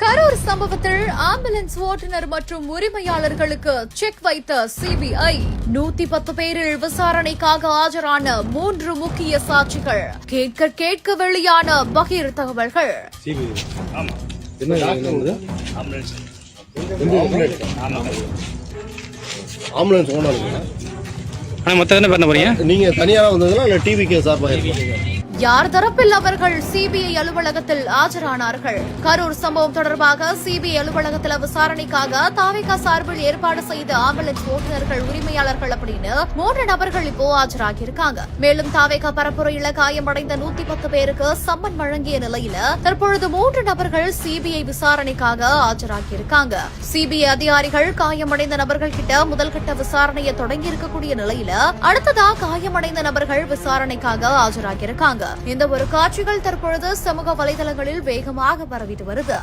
கரூர் சம்பவத்தில் ஆம்புலன்ஸ் ஓட்டுநர் மற்றும் உரிமையாளர்களுக்கு செக் வைத்த சிபிஐ 110 பேரில் விசாரணைக்காக ஆஜரான 3 முக்கிய சாட்சிகள் கேட்க வெளியான பகீர் தகவல்கள். ஆம்புலன்ஸ் ஓனருங்க. மொத்தம் என்ன பண்ண போறீங்க? நீங்க தனியாரா வந்ததுல இல்ல டிவிகே சார்பா இருக்கீங்க? யார் தரப்பில் அவர்கள் சிபிஐ அலுவலகத்தில் ஆஜரானார்கள். கரூர் சம்பவம் தொடர்பாக சிபிஐ அலுவலகத்தில் விசாரணைக்காக தாவேகா சார்பில் ஏற்பாடு செய்த ஆம்புலன்ஸ் ஓட்டுநர்கள் உரிமையாளர்கள் அப்படின்னு 3 நபர்கள் இப்போ ஆஜராகியிருக்காங்க. மேலும் தாவேகா பரப்புரையில் காயமடைந்த 110 பேருக்கு சம்மன் வழங்கிய நிலையில தற்பொழுது 3 நபர்கள் சிபிஐ விசாரணைக்காக ஆஜராகியிருக்காங்க. சிபிஐ அதிகாரிகள் காயமடைந்த நபர்கள் கிட்ட முதல்கட்ட விசாரணையை தொடங்கி இருக்கக்கூடிய நிலையில அடுத்ததா காயமடைந்த நபர்கள் விசாரணைக்காக ஆஜராகியிருக்காங்க. இந்த ஒரு காட்சிகள் தற்பொழுது சமூக வலைதளங்களில் வேகமாக பரவிட்டு வருது.